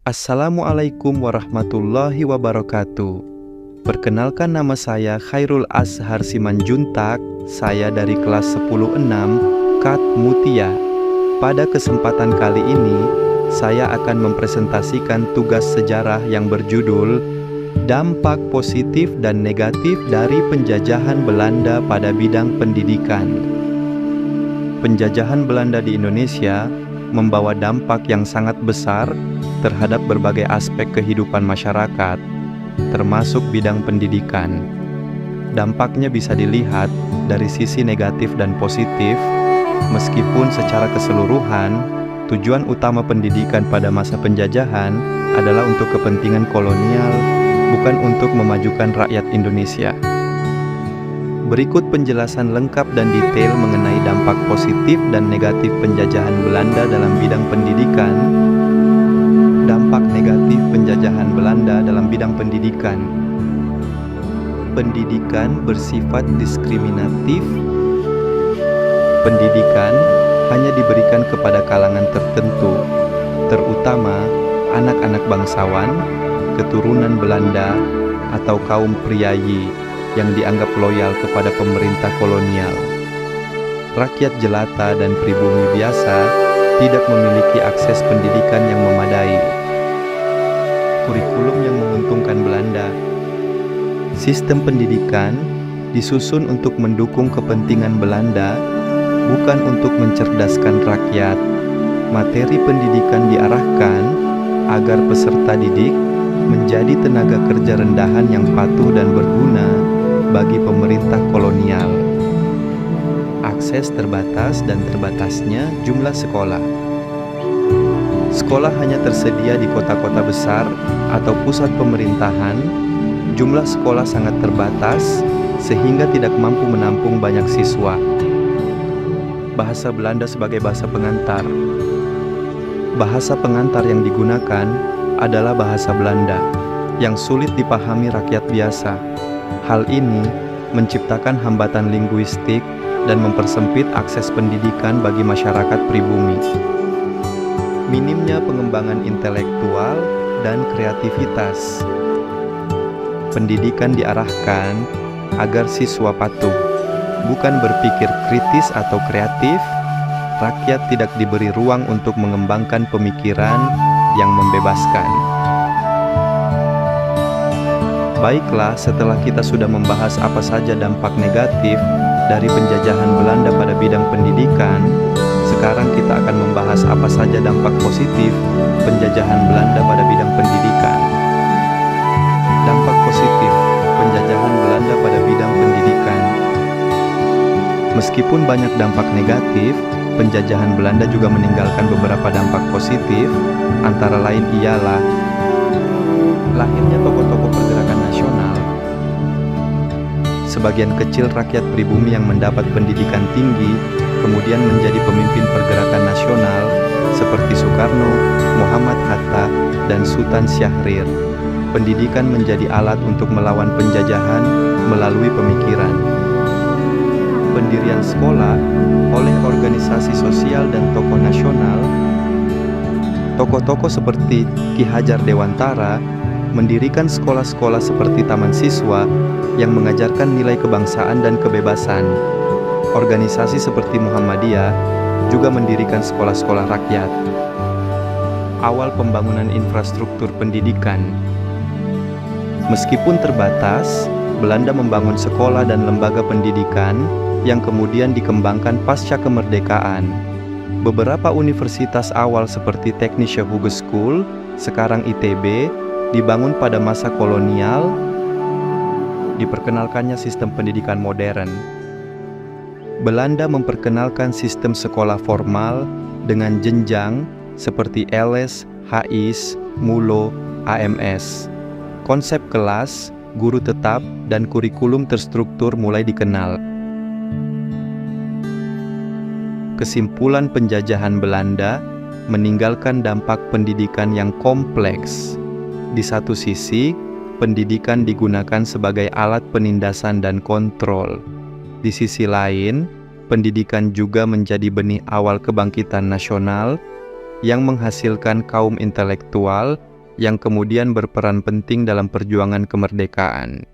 Assalamualaikum warahmatullahi wabarakatuh. Perkenalkan, nama saya Khairul Azhar Simanjuntak. Saya dari kelas 10-6 Kat Mutia. Pada kesempatan kali ini, saya akan mempresentasikan tugas sejarah yang berjudul Dampak Positif dan Negatif dari Penjajahan Belanda pada Bidang Pendidikan. Penjajahan Belanda di Indonesia membawa dampak yang sangat besar terhadap berbagai aspek kehidupan masyarakat, termasuk bidang pendidikan. Dampaknya bisa dilihat dari sisi negatif dan positif, meskipun secara keseluruhan, tujuan utama pendidikan pada masa penjajahan adalah untuk kepentingan kolonial, bukan untuk memajukan rakyat Indonesia. Berikut penjelasan lengkap dan detail mengenai dampak positif dan negatif penjajahan Belanda dalam bidang pendidikan. Dampak negatif penjajahan Belanda dalam bidang pendidikan. Pendidikan bersifat diskriminatif. Pendidikan hanya diberikan kepada kalangan tertentu, terutama anak-anak bangsawan, keturunan Belanda, atau kaum priayi yang dianggap loyal kepada pemerintah kolonial. Rakyat jelata dan pribumi biasa tidak memiliki akses pendidikan yang memadai. Kurikulum yang menguntungkan Belanda. Sistem pendidikan disusun untuk mendukung kepentingan Belanda, bukan untuk mencerdaskan rakyat. Materi pendidikan diarahkan agar peserta didik menjadi tenaga kerja rendahan yang patuh dan berguna bagi pemerintah kolonial. Akses terbatas dan terbatasnya jumlah sekolah. Sekolah hanya tersedia di kota-kota besar atau pusat pemerintahan. Jumlah sekolah sangat terbatas sehingga tidak mampu menampung banyak siswa. Bahasa Belanda sebagai bahasa pengantar. Bahasa pengantar yang digunakan adalah bahasa Belanda yang sulit dipahami rakyat biasa. Hal ini menciptakan hambatan linguistik dan mempersempit akses pendidikan bagi masyarakat pribumi. Minimnya pengembangan intelektual dan kreativitas. Pendidikan diarahkan agar siswa patuh, bukan berpikir kritis atau kreatif. Rakyat tidak diberi ruang untuk mengembangkan pemikiran yang membebaskan. Baiklah, setelah kita sudah membahas apa saja dampak negatif dari penjajahan Belanda pada bidang pendidikan, sekarang kita akan membahas apa saja dampak positif penjajahan Belanda pada bidang pendidikan. Dampak positif penjajahan Belanda pada bidang pendidikan. Meskipun banyak dampak negatif, penjajahan Belanda juga meninggalkan beberapa dampak positif, antara lain ialah lahirnya tokoh-tokoh pergerakan nasional. Sebagian kecil rakyat pribumi yang mendapat pendidikan tinggi kemudian menjadi pemimpin pergerakan nasional seperti Soekarno, Muhammad Hatta, dan Sultan Syahrir. Pendidikan menjadi alat untuk melawan penjajahan melalui pemikiran. Pendirian sekolah oleh organisasi sosial dan tokoh nasional. Tokoh-tokoh seperti Ki Hajar Dewantara mendirikan sekolah-sekolah seperti Taman Siswa yang mengajarkan nilai kebangsaan dan kebebasan. Organisasi seperti Muhammadiyah juga mendirikan sekolah-sekolah rakyat. Awal pembangunan infrastruktur pendidikan. Meskipun terbatas, Belanda membangun sekolah dan lembaga pendidikan yang kemudian dikembangkan pasca kemerdekaan. Beberapa universitas awal seperti Technische Hogeschool, sekarang ITB, dibangun pada masa kolonial. Diperkenalkannya sistem pendidikan modern. Belanda memperkenalkan sistem sekolah formal dengan jenjang seperti LS, HIS, MULO, AMS. Konsep kelas, guru tetap, dan kurikulum terstruktur mulai dikenal. Kesimpulan penjajahan Belanda meninggalkan dampak pendidikan yang kompleks. Di satu sisi, pendidikan digunakan sebagai alat penindasan dan kontrol. Di sisi lain, pendidikan juga menjadi benih awal kebangkitan nasional yang menghasilkan kaum intelektual yang kemudian berperan penting dalam perjuangan kemerdekaan.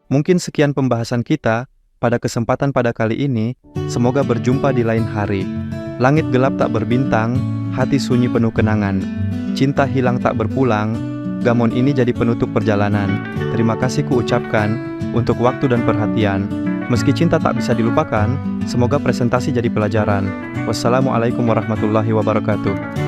Mungkin sekian pembahasan kita pada kesempatan pada kali ini. Semoga berjumpa di lain hari. Langit gelap tak berbintang, hati sunyi penuh kenangan. Cinta hilang tak berpulang, gamon ini jadi penutup perjalanan. Terima kasih kuucapkan untuk waktu dan perhatian. Meski cinta tak bisa dilupakan, semoga presentasi jadi pelajaran. Wassalamualaikum warahmatullahi wabarakatuh.